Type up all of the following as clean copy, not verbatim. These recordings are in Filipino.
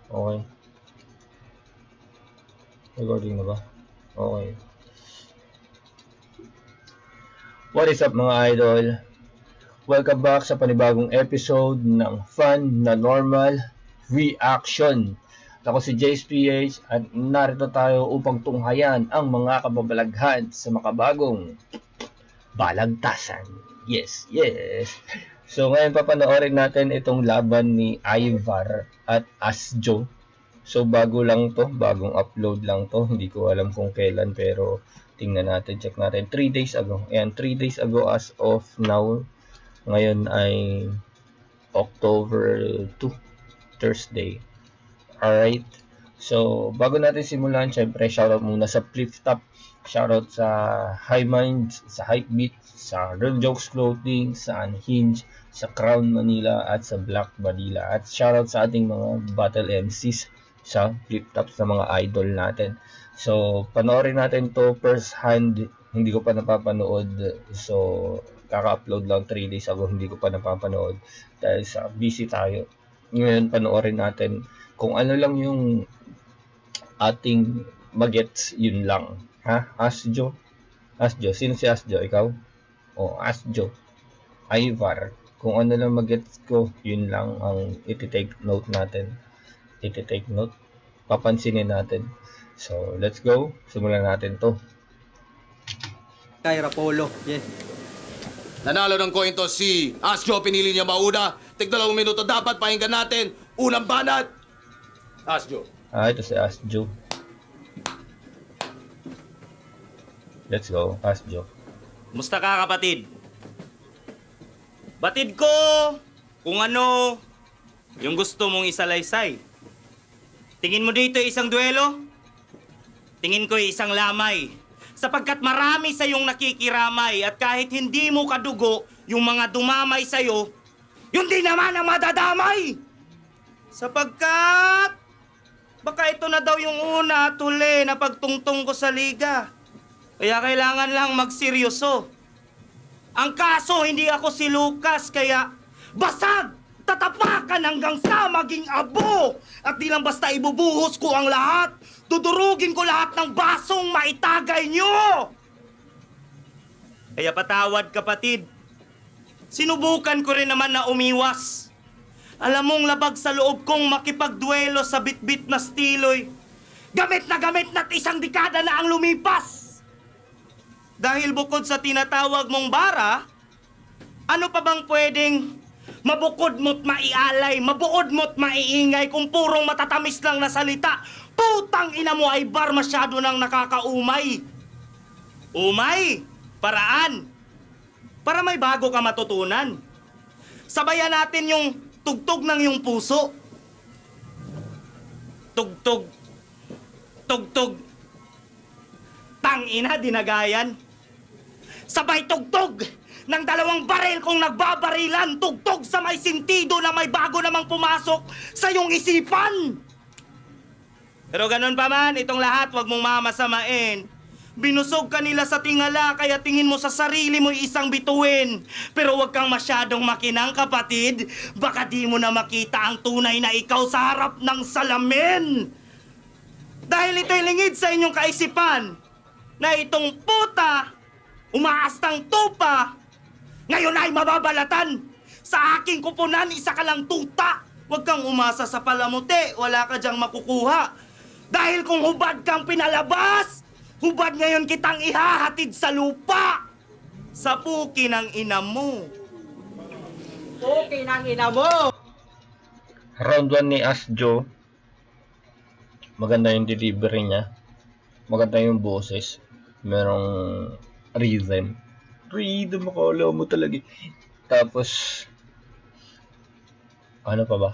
Okay. Recording na ba? Okay. What is up mga idol? Welcome back sa panibagong episode ng Fun na Normal Reaction. Ako si JSPH at narito tayo upang tunghayan ang mga kababalaghan sa makabagong balagtasan. Yes. So ngayon papanoorin natin itong laban ni Ivar at Asjo. So bago lang to, bagong upload lang to. Hindi ko alam kung kailan pero tingnan natin, check natin. 3 days ago. Ayan, 3 days ago as of now. Ngayon ay October 2, Thursday. Alright. So bago natin simulan, syempre shoutout muna sa Flip Top. Shoutout sa High Minds, sa Hypebeat, sa Real Jokes Clothing, sa Unhinged, sa Crown Manila at sa Black Vanilla. At shoutout sa ating mga battle MCs sa Flip Top sa mga idol natin. So, panoorin natin to first hand. Hindi ko pa napapanood. So, kaka-upload lang 3 days ago. Hindi ko pa napapanood dahil sa busy tayo. Ngayon, panoorin natin kung ano lang yung ating magets, yun lang. Ha? Asjo? Asjo. Sino si Asjo? Ikaw? O, Asjo. Ivar. Kung ano lang magets ko, yun lang ang iti-take note natin. Iti-take note, papansinin natin. So, let's go. Simulan natin to. Kay Rapolo, yes. Nanalo ng coin toss si Asjo, pinili niya mauna. Tig 2 minuto dapat pakinggan natin. Unang banat. Asjo. Ito si Asjo. Let's go, Asjo. Musta ka kapatid? Batid ko kung ano yung gusto mong isalaysay. Tingin mo dito isang duelo? Tingin ko isang lamay. Sapagkat marami sa iyong nakikiramay at kahit hindi mo kadugo yung mga dumamay sa'yo, yun din naman ang madadamay! Sapagkat baka ito na daw yung una at huli na pagtungtong ko sa liga. Kaya kailangan lang magseryoso. Ang kaso, hindi ako si Lucas, kaya basag! Tatapakan hanggang sa maging abo! At di lang basta ibubuhos ko ang lahat, tudurugin ko lahat ng basong maitagay nyo! Kaya patawad kapatid. Sinubukan ko rin naman na umiwas. Alam mong labag sa loob kong makipagduelo sa bitbit na stiloy. Gamit na't isang dekada na ang lumipas. Dahil bukod sa tinatawag mong bara, ano pa bang pwedeng mabukod mo't maialay, mabuod mo't maiingay kung purong matatamis lang na salita? Putang ina mo ay bar, masyado nang nakakaumay. Umay, paraan, para may bago ka matutunan. Sabayan natin yung tugtog ng iyong puso. Tugtog, tugtog, tangina dinagayan. Sabay tugtog ng 2 baril kung nagbabarilan. Tugtog sa may sentido na may bago namang pumasok sa iyong isipan. Pero ganun pa man, itong lahat wag mong mamasamain. Binusog ka nila sa tingala kaya tingin mo sa sarili mo isang bituin. Pero wag kang masyadong makinang kapatid. Baka di mo na makita ang tunay na ikaw sa harap ng salamin. Dahil ito'y lingid sa inyong kaisipan na itong puta umaastang tupa, ngayon ay mababalatan. Sa aking kupunan, isa ka lang tuta. Huwag kang umasa sa palamuti, wala ka diyang makukuha. Dahil kung hubad kang pinalabas, hubad ngayon kitang ihahatid sa lupa. Sa puki ng ina mo. Puki ng ina mo! Round 1 ni Asjo. Maganda yung delivery niya. Maganda yung boses. Merong rhythm. Rhythm, akala mo talaga. Tapos, ano pa ba?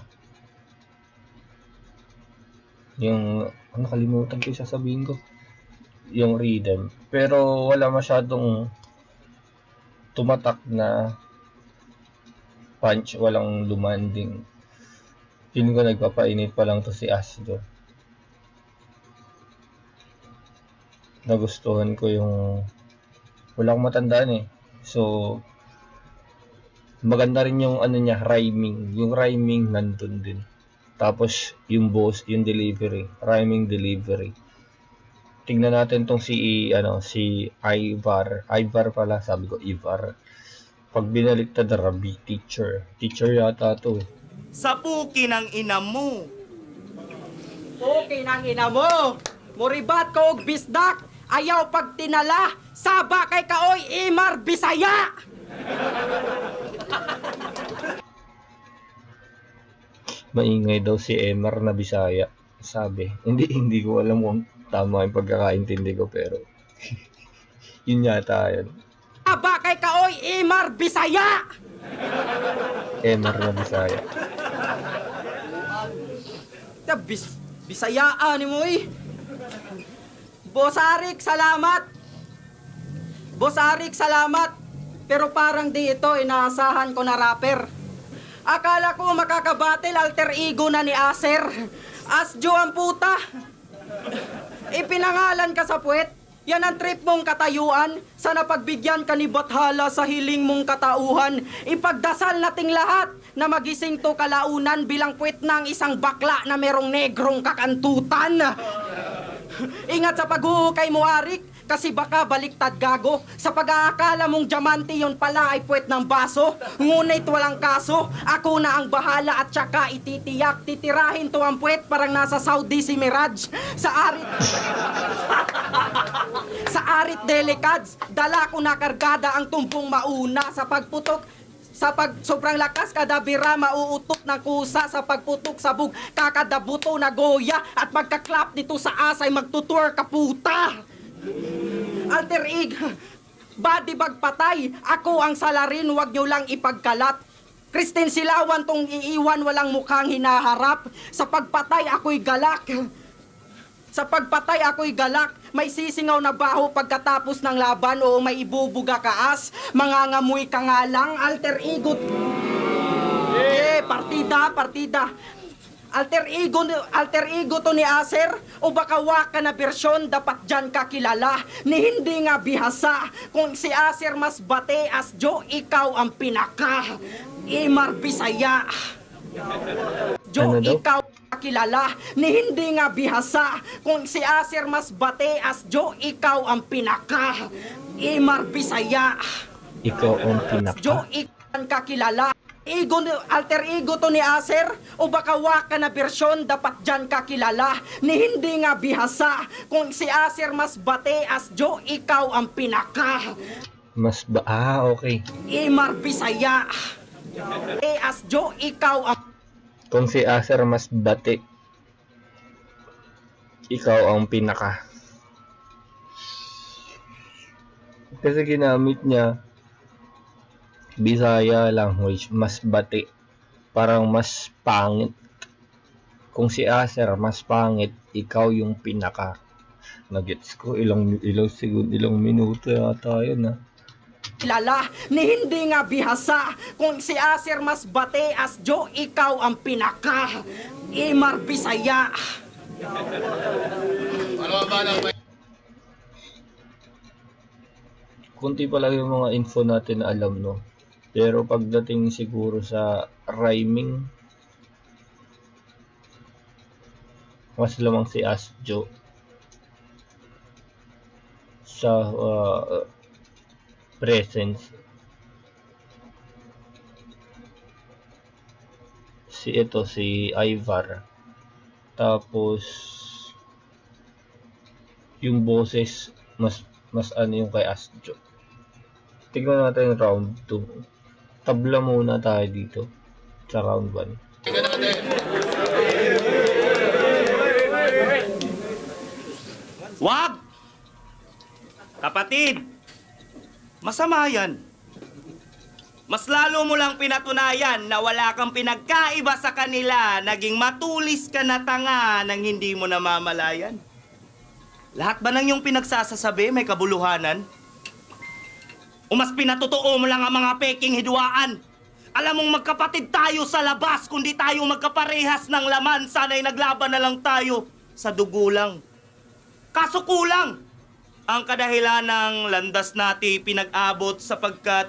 Yung, nakalimutan ko yung sasabihin ko. Yung rhythm. Pero wala masyadong tumatak na punch. Walang lumanding. Feeling ko nagpapainit pa lang to si Asjo. Nagustuhan ko yung wala akong matandaan eh. So, maganda rin yung ano niya, rhyming. Yung rhyming nandun din. Tapos yung boss, yung delivery, rhyming delivery. Tingnan natin tong si Ivar. Ivar pala, sabi ko Ivar. Pag binaliktad na Rabi, teacher. Teacher yata to. Sa puki ng ina mo. Okay nang ina mo. Muribat ko og bisdak. Ayaw pag tinala. Saba kay kaoy Imar Bisaya. Maingay daw si Emar na Bisaya. Sabi. Hindi ko alam kung tama yung pagkakaintindi ko pero yun yata yun. Saba kay kaoy Imar Bisaya. Emar na Bisaya. Bisayaan ni mo eh. Boss Arik, salamat. Boss Arik, salamat. Pero parang di ito inaasahan ko na rapper. Akala ko makakabatil alter ego na ni Acer. Asjo ang puta. Ipinangalan ka sa puwet. Yan ang trip mong katayuan. Sana pagbigyan ka ni Bathala sa hiling mong katauhan. Ipagdasal nating lahat na magising to kalaunan bilang puwet ng isang bakla na merong negrong kakantutan. Ingat sa paghuhukay mo, Arik, kasi baka baliktad gago. Sa pag-aakala mong diamante yun pala ay puwet ng baso. Ngunit walang kaso, ako na ang bahala at saka ititiyak. Titirahin to ang puwet parang nasa Saudi si Miraj. Sa arit Delicads, dala ko na kargada ang tumpong mauna sa pagputok. Sobrang lakas kada bira mauutok ng kusa sa pagputok sa bug kakadabuto na goya at magkaklap dito sa asay magtutur ka puta. Alter eg, body bag patay, ako ang salarin, wag nyo lang ipagkalat. Kristen Silawan tong iiwan, walang mukhang hinaharap. Sa pagpatay ako'y galak. May sisingaw na baho pagkatapos ng laban o may ibubuga kaas. Mangangamoy ka nga lang, alter ego. Partida. Alter ego to ni Acer o baka waka na bersyon dapat dyan ka kilala ni hindi nga bihasa kung si Acer mas bate as Jo ikaw ang pinaka Imar Bisaya. Jo Ano daw? ikaw kilala ni hindi nga bihasa kung si Acer mas bate as Jo ikaw ang pinaka Imar Bisaya. Ikaw ang pinaka. Jo ikaw ka kilala. Alter ego to ni Acer o baka waka na bersyon dapat dyan ka kilala ni hindi nga bihasa kung si Acer mas bate as Jo ikaw ang pinaka Okay. Imar Bisaya. As Jo ikaw ang Kung si Acer mas bati, ikaw ang pinaka. Kasi ginamit niya Bisaya language, mas bati. Parang mas pangit. Kung si Acer mas pangit, ikaw yung pinaka. Nagets ko, ilang minuto yata yun ha. kilala ni hindi nga bihasa kung si Acer mas bate as Jo ikaw ang pinaka Imar Bisaya. Ano ba na Kunti pa lang yung mga info natin na alam, no? Pero pagdating siguro sa rhyming, mas lamang si Asjo sa presence. Si Ivar. Tapos yung boses mas ano yung kay Asjo. Tignan natin round 2. Tabla muna tayo dito sa round 1. tingnan natin? Wag! Kapatid, masama yan. Mas lalo mo lang pinatunayan na wala kang pinagkaiba sa kanila, naging matulis ka na tanga nang hindi mo namamalayan. Lahat ba ng iyong pinagsasasabi may kabuluhanan? O mas pinatotoo mo lang ang mga peking hidwaan? Alam mong magkapatid tayo sa labas, kundi tayo magkaparehas ng laman, sana'y naglaban na lang tayo sa dugo lang. Kaso kulang ang kadahilan ng landas nati pinag-abot sapagkat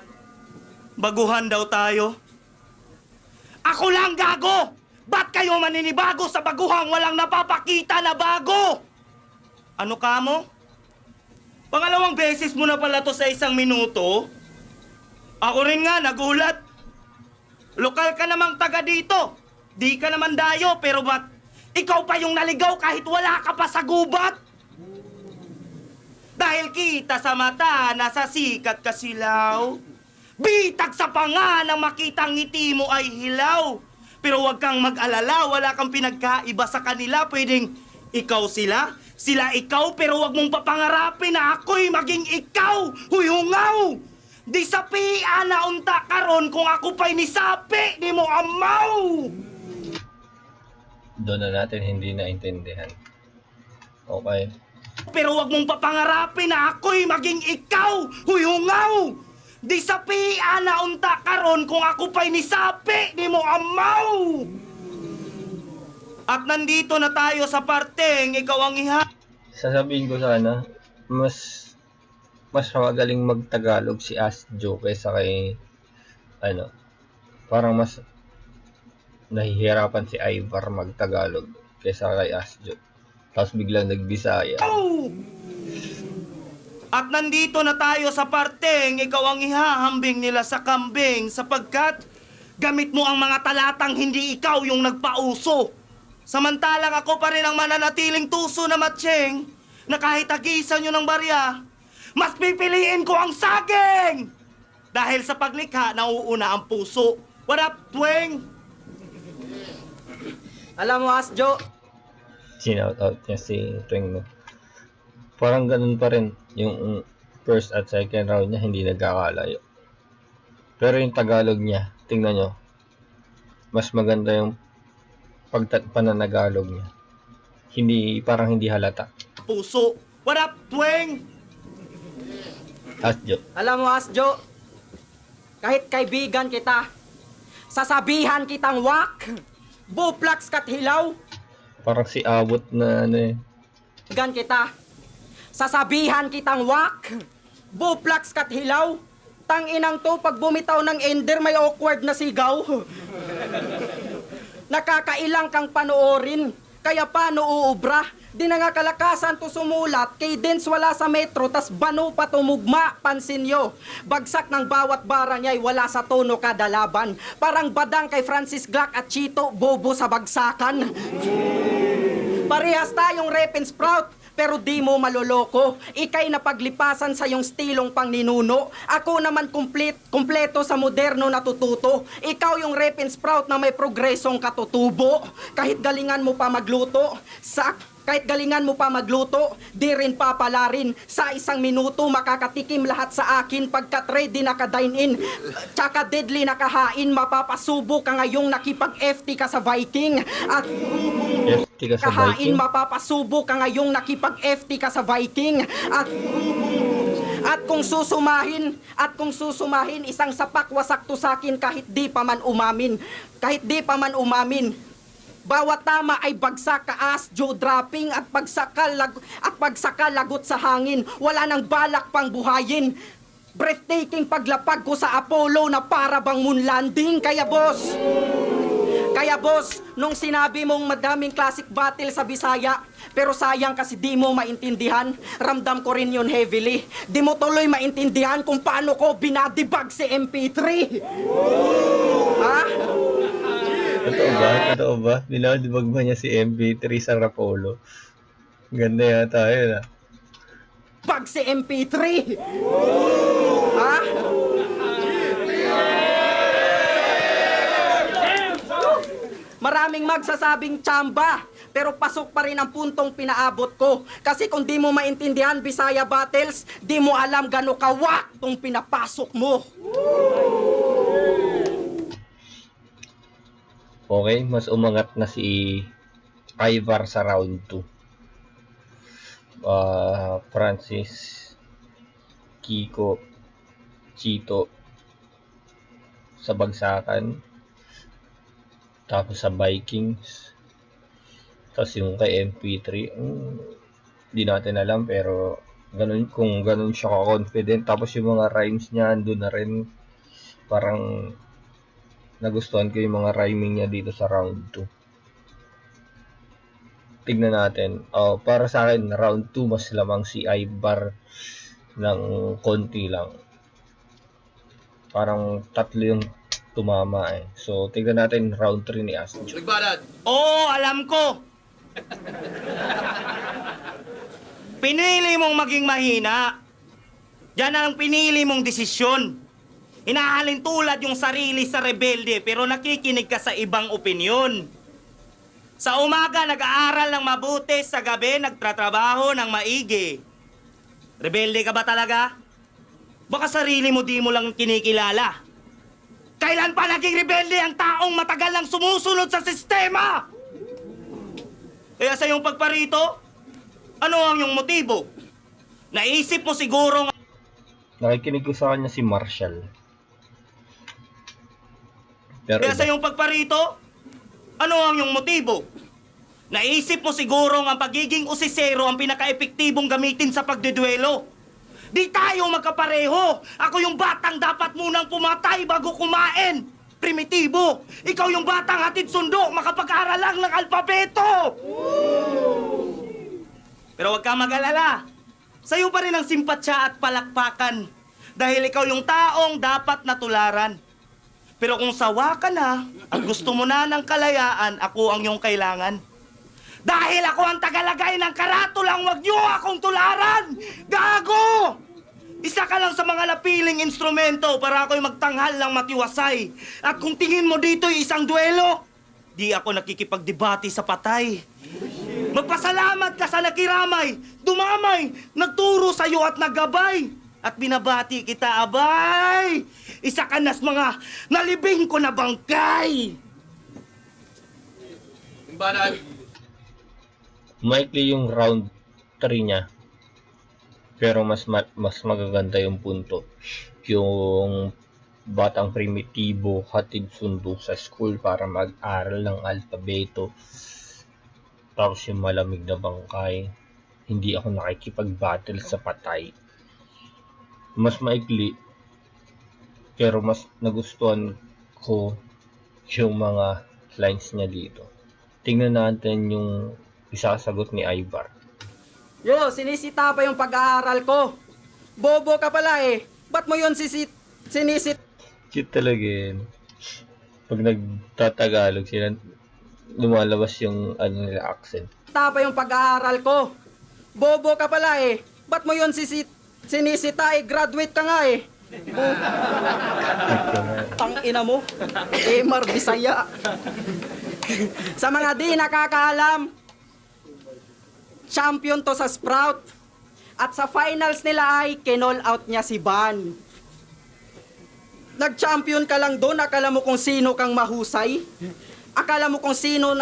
baguhan daw tayo. Ako lang gago! Ba't kayo maninibago sa baguhang walang napapakita na bago? Ano ka mo? Pangalawang beses mo na pala to sa 1 minuto? Ako rin nga, nagulat. Lokal ka namang taga dito. Di ka naman dayo, pero ba't ikaw pa yung naligaw kahit wala ka pa sa gubat? Dahil kita sa mata, nasa sikat ka silaw. Bitag sa panga nang makitang ngiti mo ay hilaw. Pero huwag kang mag-alala, wala kang pinagkaiba sa kanila. Pwedeng ikaw sila, sila ikaw, pero huwag mong papangarapin na ako'y maging ikaw. Huyungaw! Di sapian na unta karon kung ako pa'y nisapi, di mo amaw! Doon na natin hindi naintindihan. Okay. Pero huwag mong papangarapin na ako'y maging ikaw, huyungaw! Di sapian na unta karon kung ako pa'y nisapi, di mo amaw! At nandito na tayo sa parteng ikaw ang Sasabihin ko sana, mas magaling magtagalog si Asjo kaysa kay parang mas nahihirapan si Ivar magtagalog kaysa kay Asjo. Tapos biglang nagbisaya. At nandito na tayo sa parteng ikaw ang ihahambing nila sa kambing sapagkat gamit mo ang mga talatang hindi ikaw yung nagpauso. Samantalang ako pa rin ang mananatiling tuso na matsyeng na kahit agisan nyo ng barya, mas pipiliin ko ang saging! Dahil sa paglikha, nauuna ang puso. What up, Tweng? Alam mo, Asjo, Sinout out niya si Twing. Parang ganun pa rin. Yung first at second round niya hindi nagkakalayo. Pero yung Tagalog niya, tingnan nyo, mas maganda yung pananagalog niya. Parang hindi halata. Puso. What up, Tweng? Asjo. alam mo, Asjo, kahit kaibigan kita, sasabihan kitang wak, buplaks kat hilaw, Parang si Abot na kaibigan kita, sasabihan kitang wak, buplaks kat hilaw, tang inang to pag bumitaw ng ender may awkward na sigaw. Nakakailang kang panoorin, kaya paano uubra? Di na nga kalakasan to sumulat, kay Dens wala sa metro, tas bano pa tumugma, pansin nyo. Bagsak ng bawat bara niya'y wala sa tono kada laban. Parang badang kay Francis Glack at Chito, bobo sa bagsakan. Parehas tayong rep and sprout, pero di mo maloloko. Ika'y napaglipasan sa iyong stilong pang ninuno. Ako naman kumpleto sa moderno natututo. Ikaw yung rep and sprout na may progresong katutubo. Kahit galingan mo pa magluto, di rin papalarin. Sa 1 minuto makakatikim lahat sa akin pagkat ready naka-dine in. Tsaka deadly nakahain, mapapasubo ka ngayong nakipag-FT ka sa Viking. At FT ka sa kahain, Viking. mapapasubo ka ngayong nakipag-FT ka sa Viking. At kung susumahin, isang sapak wasakto sa akin kahit di pa man umamin. Bawat tama ay bagsak ka Asjo dropping at pagsaka lagot sa hangin. Wala nang balak pang buhayin. Breathtaking paglapag ko sa Apollo na para bang moon landing. Kaya boss, nung sinabi mong madaming classic battle sa Bisaya, pero sayang kasi di mo maintindihan, ramdam ko rin yun heavily. Di mo tuloy maintindihan kung paano ko binadibag si MP3. Ha? Totoo ba? Binadibag ba niya si MP3 sa Rapolo? Ganda yata yun Bag si MP3. Ha? Maraming magsasabing tsamba, pero pasok pa rin ang puntong pinaabot ko. Kasi kung di mo maintindihan Bisaya battles, di mo alam gano'ng kawak tong pinapasok mo. Okay, mas umangat na si Ivar sa round 2. Francis, Kiko, Chito sa bagsakan. Tapos sa Vikings. Tapos yung kay MP3, di natin alam pero kung ganun siya ka-confident. Tapos yung mga rhymes niya andun na rin. Parang nagustuhan ko yung mga rhyming niya dito sa round 2. tignan natin. Para sa akin, round 2 mas lamang si Ibar ng konti lang. Parang tatlo yung tumama eh. So, tignan natin round 3 ni Astro. Nagbanat! Oo, alam ko. Pinili mong maging mahina. Yan ang pinili mong desisyon. Hinahalin tulad yung sarili sa rebelde pero nakikinig ka sa ibang opinyon. Sa umaga, nag-aaral ng mabuti. Sa gabi, nagtatrabaho ng maigi. Rebelde ka ba talaga? Baka sarili mo di mo lang kinikilala. Kailan pa naging rebelde ang taong matagal lang sumusunod sa sistema? Kaya sa iyong pagparito, ano ang iyong motibo? Naisip mo siguro Nakikinig ko sa kanya si Marshall. Pero Kaya sa iba. iyong pagparito, ano ang iyong motibo? Naisip mo siguro ang pagiging usisero ang pinaka-epektibong gamitin sa pagdeduelo. Di tayo magkapareho. Ako yung batang dapat munang pumatay bago kumain. Primitibo. Ikaw yung batang hatid sundo, makapag-aral lang ng alpabeto. Pero huwag ka mag-alala. Sa'yo pa rin ang simpatsya at palakpakan. Dahil ikaw yung taong dapat natularan. Pero kung sawa ka na at gusto mo na ng kalayaan, ako ang iyong kailangan. Dahil ako ang tagalagay ng karatulang, wag niyo akong tularan! Gago! Isa ka lang sa mga napiling instrumento para ako'y magtanghal ng matiwasay. At kung tingin mo dito'y isang duelo, di ako nakikipagdebate sa patay. Magpasalamat ka sa nakiramay, dumamay, nagturo sa'yo at naggabay. At binabati kita, abay! Isa ka na sa mga nalibing ko na bangkay! Nagbanat! Maikli yung round 3 niya. Pero mas magaganda yung punto. Yung batang primitibo hatid sundo sa school para mag-aral ng alpabeto. Tapos yung malamig na bangkay. Hindi ako nakikipag-battle sa patay. Mas maikli. Pero mas nagustuhan ko yung mga lines niya dito. Tingnan natin yung isasagot ni Ivar. Yo, sinisita pa yung pag-aaral ko. Bobo ka pala eh. Ba't mo yun sinisit? Cute talaga yun. Pag nagtatagalog sila, lumalabas yung nila accent. Sinisita pa yung pag-aaral ko. Bobo ka pala eh. Ba't mo yun sinisita eh? Graduate ka nga eh. Tangina mo. Emar Bisaya. Sa mga di nakakaalam, champion to sa Sprout. At sa finals nila ay kinall out niya si Van. Nag-champion ka lang doon, akala mo kung sino kang mahusay? Akala mo kung sino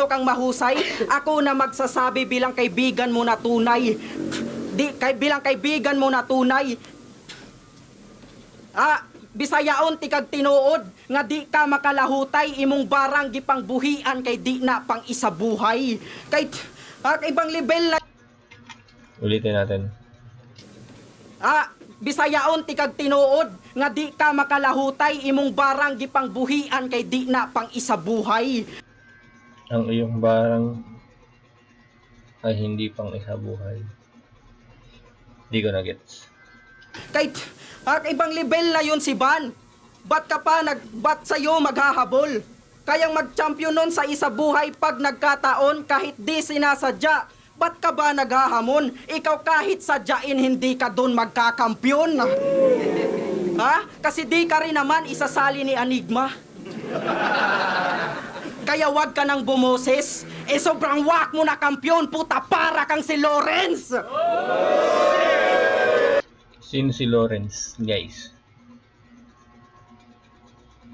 kang mahusay? Ako na magsasabi bilang kaibigan mo na tunay. Bilang kaibigan mo na tunay. Bisayaon ti kag tinuod nga di ka makalahutay imong barang gipang buhian kay di na pang isabuhay. Kay ibang level na Ulitin natin. Bisayaon ti kag tinuod nga di ka makalahutay imong barang gipang buhian kay di na pang isabuhay. Ang iyong barang ay hindi pang isabuhay. Di ko na gets. Kay ibang level na yun si Van. Ba't sa'yo maghahabol? Kayang mag-champion nun sa isabuhay pag nagkataon kahit di sinasadya. Ba't ka ba naghahamon? Ikaw kahit sadyain hindi ka dun magkakampyon. Kasi di ka rin naman isasali ni Enigma. Kaya wag ka nang bumoses. Sobrang wak mo na kampyon, puta, para kang si Lawrence. Sino si Lawrence, guys?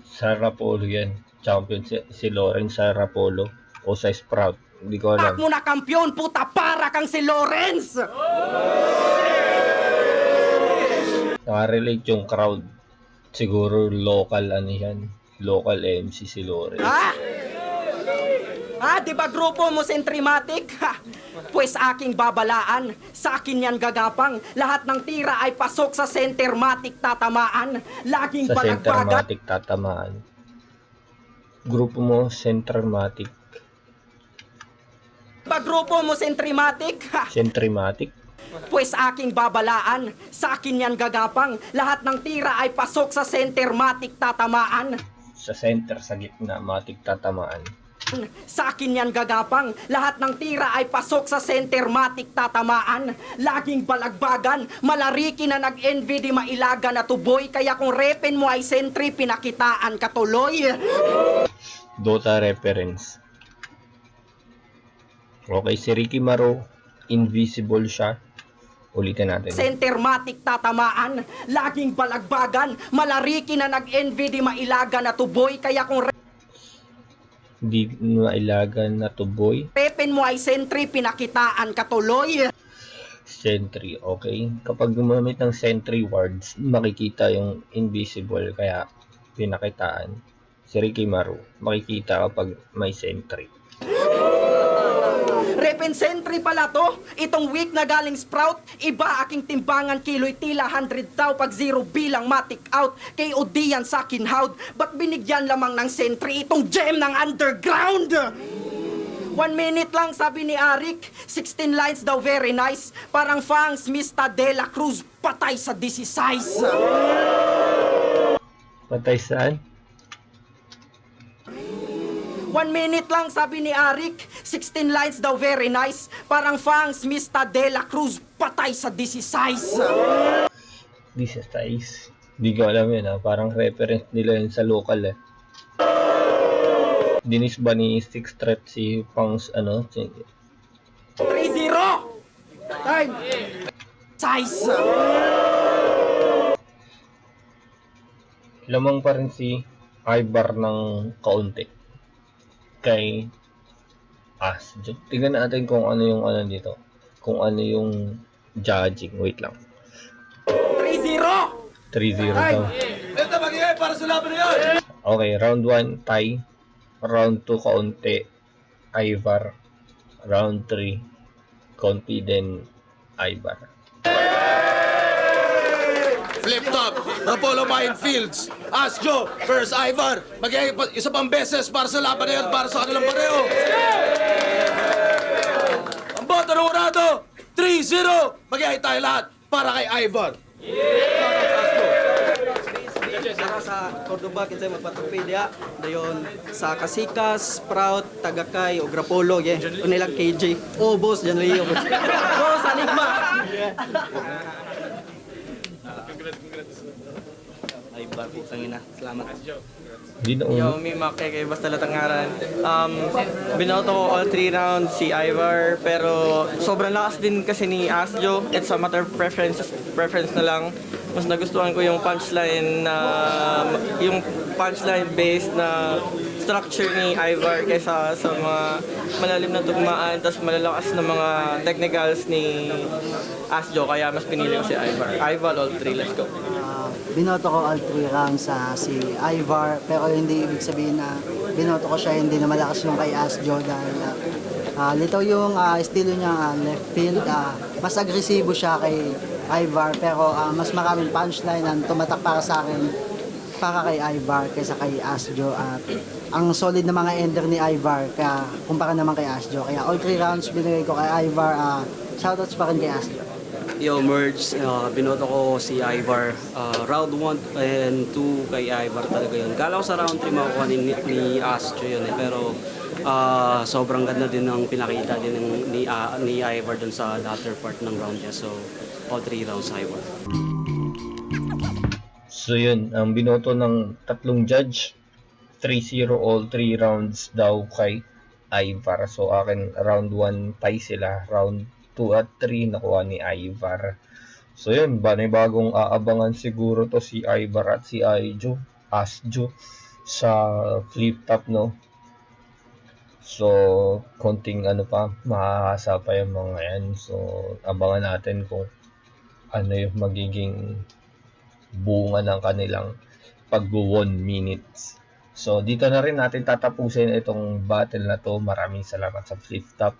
Sa Rapolo yan. Champion si Lawrence sa Rapolo o sa Sprout. Hindi ko alam. Wak mo na kampyon, puta, para kang si Lawrence. Nakarelate yung crowd. Siguro local yan. Local MC si Lawrence. Di ba grupo mo Centrimatic? Pues aking babalaan, sa akin yan gagapang. Lahat ng tira ay pasok sa Centermatic tatamaan. Laging Sa palagpagan. Centermatic tatamaan. Grupo mo, Centermatic. Ba ba grupo mo Centrimatic? Ha, Centrimatic. pues aking babalaan, sa akin yan gagapang. Lahat ng tira ay pasok sa Centermatic tatamaan. Sa center, sa gitna, matik tatamaan. Sa akin yan gagapang, lahat ng tira ay pasok sa Centermatic tatamaan. Laging balagbagan, malariki na nag-envy di mailaga na tuboy. Kaya kung repin mo ay sentry, pinakitaan katuloy. Dota reference. Okay, si Ricky Maro, invisible siya. Ulitin natin. Centermatic tatamaan, laging balagbagan, malariki na nag-envy di mailaga na tuboy. Kaya kung Di mailagan na tuboy. repin mo ay sentry, pinakitaan katuloy. Sentry, okay. Kapag gumamit ng sentry words, makikita yung invisible, kaya pinakitaan. Si Ricky Maro, makikita kapag may sentry. Repin sentry pala to. Itong week na galing Sprout, iba aking timbangan, kilo'y tila 100 daw pag zero bilang matic out. Kay Odian sa kinhawd, ba't binigyan lamang ng sentry itong gem ng underground? 1 minute lang, sabi ni Arik. 16 lines daw, very nice. Parang fangs Mista De La Cruz, patay sa 16. Patay saan? 1 minute lang, sabi ni Arik. 16 lines daw, very nice. Parang fangs Mista De La Cruz, patay sa 16. This is size. Di ko alam yun ha. Parang reference nila yun sa local eh. Dinis ba ni Six Threat si Pangs ano? 3-0! Time! Size! Lamang pa rin si Ibar ng kaunti. Kay Asjo. Tingnan natin kung ano yung ano dito. Kung ano yung judging. Wait lang. 3-0! 3-0 daw. Ito mag-iay para sa laban na yan! Okay, round 1 tie. Round 2 kaunti. Ivar. Round 3 kaunti din Ivar. Flip top, Apollo Minefields. Asjo versus Ivar. Mag-iay isa pang beses para sa laban na yan, para sa kanilang pareho. Ang boto ng urado, 3-0. Mag-iay tayo lahat para kay Ivar. Para sa Cordoba, kinsay magpatupidya. Dayon sa Kasikas, Sprout, Tagakay, o Grapolo, unilang KJ. Oh, boss, dyan Leo. Boss, Enigma! Ay, bago, tangina. Salamat. Hindi na Yo, uno. mi Make, kay basta latangaran. Binoto ko all 3 rounds si Ivar, pero sobrang lakas din kasi ni Asjo. It's a matter of preference na lang. Mas nagustuhan ko yung punchline based na structure ni Ivar kaysa sa mga malalim na tugmaan, tapos malalakas na mga technicals ni Asjo, kaya mas pinili ko si Ivar. Ivar all 3, let's go. Binoto ko all 3 rounds sa si Ivar, pero hindi ibig sabihin na binoto ko siya hindi na malakas yung kay Asjo dahil litaw yung estilo niya left field. Mas agresibo siya kay Ivar, pero mas maraming punchline ang tumatak para sa akin para kay Ivar kaysa kay Asjo. At ang solid na mga ender ni Ivar kaya kumpara naman kay Asjo. Kaya all 3 rounds binigay ko kay Ivar. Shoutouts pa rin kay Asjo. Yo, Merge, binoto ko si Ivar. Round 1 and 2 kay Ivar talaga yun. Kala ko sa round 3 makukuha ni Astro yun eh. Pero sobrang ganda din ng pinakita din ni Ivar dun sa latter part ng round niya. So, all 3 rounds Ivar. So yun, ang binoto ng tatlong judge, 3-0 all 3 rounds daw kay Ivar. So akin round 1 tie sila, round 2 at 3 nakuha ni Ivar. So yun, bagong aabangan siguro to si Ivar at si Asjo sa flip top, no? So konting ano pa, mahahasa pa yung mga yan. So abangan natin kung ano yung magiging bunga ng kanilang pag-1 minutes. So dito na rin natin tatapusin itong battle na to. Maraming salamat sa flip top.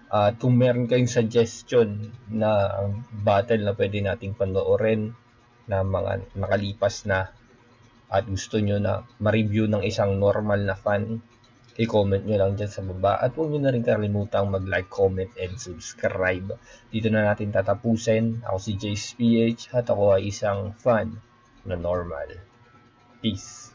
At kung meron kayong suggestion na battle na pwede nating panoorin na mga nakalipas na at gusto nyo na ma-review ng isang normal na fan, i-comment nyo lang dyan sa baba. At huwag nyo na rin kalimutang mag-like, comment, and subscribe. Dito na natin tatapusin. Ako si Jace PH at ako ay isang fan na normal. Peace.